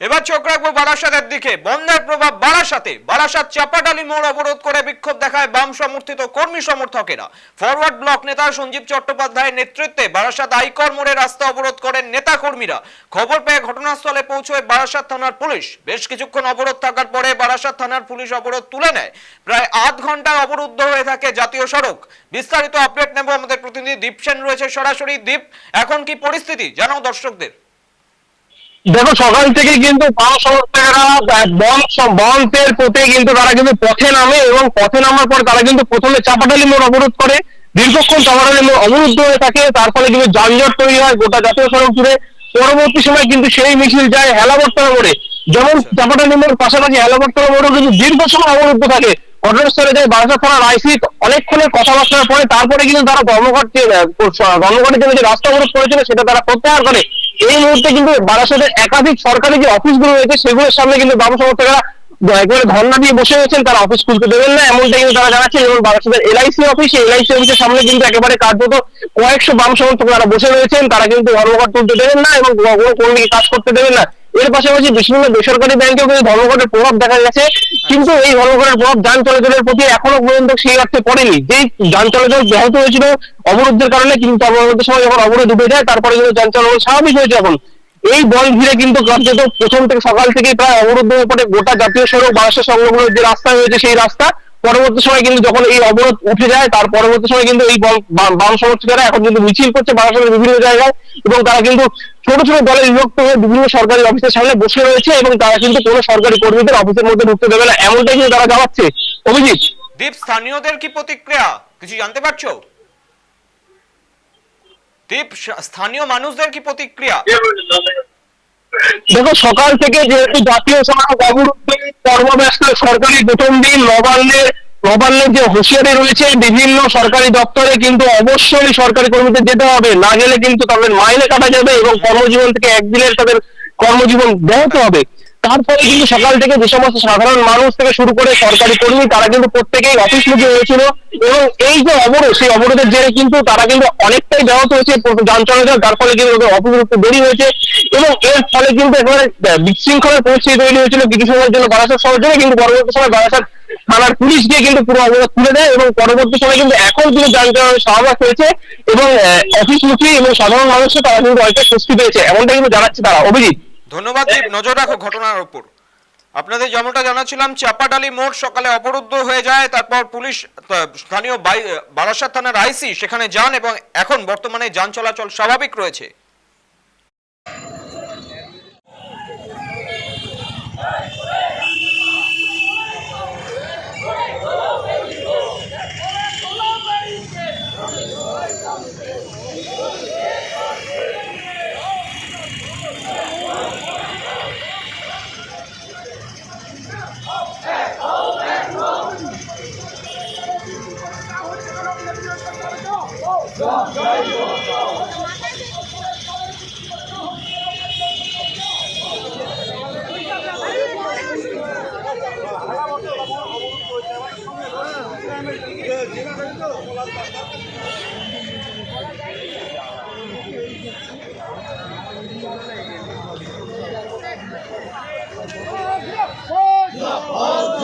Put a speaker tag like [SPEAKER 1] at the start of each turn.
[SPEAKER 1] এবার চোখ রাখবো বারাসাতের দিকে। বন্যার প্রভাব বারাসাতে। বারাসাত চাপাডালি মোড় অবরোধ করে বিক্ষোভ দেখায় বাম সমর্থিত কর্মী সমর্থকেরা। ফরওয়ার্ড ব্লক নেতা সঞ্জীব চট্টোপাধ্যায়ের নেতৃত্বে বারাসাত আইকর মোড়ে রাস্তা অবরোধ করেন নেতা কর্মীরা। খবর পেয়ে ঘটনাস্থলে পৌঁছয় বারাসাত থানার পুলিশ। বেশ কিছুক্ষণ অবরোধ থাকার পরে বারাসাত থানার পুলিশ অবরোধ তুলে নেয়। প্রায় আধ ঘন্টা অবরুদ্ধ হয়ে থাকে জাতীয় সড়ক। বিস্তারিত আপডেট নেব, আমাদের প্রতিনিধি দীপ সেন রয়েছে সরাসরি। দীপ, এখন কি পরিস্থিতি জানাও দর্শকদের।
[SPEAKER 2] দেখো, সকাল থেকে কিন্তু বাম সমর্থকেরা বন্ধের প্রতি কিন্তু তারা কিন্তু পথে নামে এবং পথে নামার পর তারা কিন্তু প্রথমে চাপাডালি মোড় অবরোধ করে। দীর্ঘক্ষণ চাপাডালি মোড় অবরুদ্ধ হয়ে থাকে, তার ফলে কিন্তু যানজট তৈরি হয় গোটা জাতীয় সড়ক জুড়ে। পরবর্তী সময় কিন্তু সেই মিছিল যায় হেলাবরতলা মোড়ে। যেমন চাপাডালি মোড় পাশাপাশি হেলাবরতলা মোড়ও কিন্তু দীর্ঘ সময় অবরুদ্ধ থাকে। ঘটনাস্থলে যায় বারাসাত থানার আইসি। অনেকক্ষণের কথাবার্তার পরে তারপরে কিন্তু তারা ধর্মঘটের জন্য যে রাস্তা অবরোধ করেছিল সেটা তারা প্রত্যাহার করে। এই মুহূর্তে কিন্তু বারাসাতের একাধিক সরকারি যে অফিসগুলো রয়েছে সেগুলোর সামনে কিন্তু বাম সমর্থকেরা একেবারে ধর্ণা দিয়ে বসে রয়েছেন। তারা অফিস খুলতে দেবেন না, এমনটা কিন্তু তারা জানাচ্ছে। যেমন বারাসাতের এলআইসি অফিসের সামনে কিন্তু একেবারে কার্যত কয়েকশো বাম সমর্থক তারা বসে রয়েছেন। তারা কিন্তু ধর্মঘট তুলতে দেবেন না এবং কোনো কর্মীকে কাজ করতে দেবেন না। এর পাশাপাশি বিভিন্ন বেসরকারি ব্যাংকেও কিন্তু ধর্মঘটের প্রভাব দেখা গেছে, কিন্তু এই ধর্মঘটের প্রভাব যান চলাচলের প্রতি এখনো পর্যন্ত সেই অর্থে পড়েনি। যেই যান চলাচল ব্যাহত হয়েছিল অবরোধের কারণে, কিন্তু পরবর্তী সময় যখন অবরোধ উঠে যায় তারপরে কিন্তু যান চলাচল স্বাভাবিক হয়েছে। এখন এই বল ঘিরে কিন্তু কার্যত প্রথম থেকে সকাল থেকে প্রায় অবরুদ্ধ হয়ে পড়ে গোটা জাতীয় সড়ক। বারাসাত সংলগ্ন যে রাস্তা রয়েছে সেই রাস্তা। পরবর্তী সময় কিন্তু যখন এই অবরোধ উঠে যায় তার পরবর্তী সময় কিন্তু এই বাম সমর্থকেরা এখন কিন্তু মিছিল করছে বারাসাতের বিভিন্ন জায়গায়, এবং তারা কিন্তু ছোট ছোট দলে বিভক্ত হয়ে বিভিন্ন সরকারি অফিসের সামনে বসে রয়েছে এবং তারা কিন্তু কোনো সরকারি কর্মীদের অফিসের মধ্যে ঢুকতে দেবে না, এমনটাই কিন্তু তারা জানাচ্ছে। অভিজিৎ,
[SPEAKER 1] দীপ, স্থানীয়দের কি প্রতিক্রিয়া কিছু জানতে পারছো? দীপ, স্থানীয় মানুষদের কি প্রতিক্রিয়া?
[SPEAKER 2] দেখো, সকাল থেকে যেহেতু জাতীয় সড়ক অবরুদ্ধ কর্মব্যস্ত সরকারি প্রথম দিন, নবান্নের যে হুঁশিয়ারি রয়েছে বিভিন্ন সরকারি দপ্তরে কিন্তু অবশ্যই সরকারি কর্মীদের যেতে হবে, না গেলে কিন্তু তাদের মাইনে কাটা যাবে এবং কর্মজীবন থেকে একদিনের তাদের কর্মজীবন ব্যাহত হবে। তারপরে কিন্তু সকাল থেকে যে সমস্ত সাধারণ মানুষ থেকে শুরু করে সরকারি কর্মী তারা কিন্তু প্রত্যেকেই অফিসমুখী হয়েছিল, এবং এই যে অবরোধ সেই অবরোধের জেরে কিন্তু তারা কিন্তু অনেকটাই ব্যাহত হয়েছে যান চলাচল, তার ফলে কিন্তু অফিস উঠতে দেরি হয়েছে এবং এর ফলে কিন্তু একেবারে বিশৃঙ্খলার পরিস্থিতি তৈরি হয়েছিল কিছু সময়ের জন্য বারাসাত শহর জুড়ে। কিন্তু পরবর্তী সময় বারাসাত থানার পুলিশ গিয়ে কিন্তু পুরো অবরোধ তুলে দেয় এবং পরবর্তী সময় কিন্তু এখন কিন্তু যান চলাচল স্বাভাবিক হয়েছে এবং অফিসমুখী এবং সাধারণ মানুষকে তারা কিন্তু অনেকটা স্বস্তি পেয়েছে, এমনটা কিন্তু জানাচ্ছে তারা। অভিজিৎ,
[SPEAKER 1] ধন্যবাদ দীপ, নজর রাখো ঘটনার উপর। আপনাদের যেমনটা জানাচ্ছিলাম, চাপাডালি মোড় সকালে অবরুদ্ধ হয়ে যায়, তারপর পুলিশ স্থানীয় বারাসাত থানার আইসি সেখানে যান এবং এখন বর্তমানে যান চলাচল স্বাভাবিক রয়েছে।
[SPEAKER 3] Oh,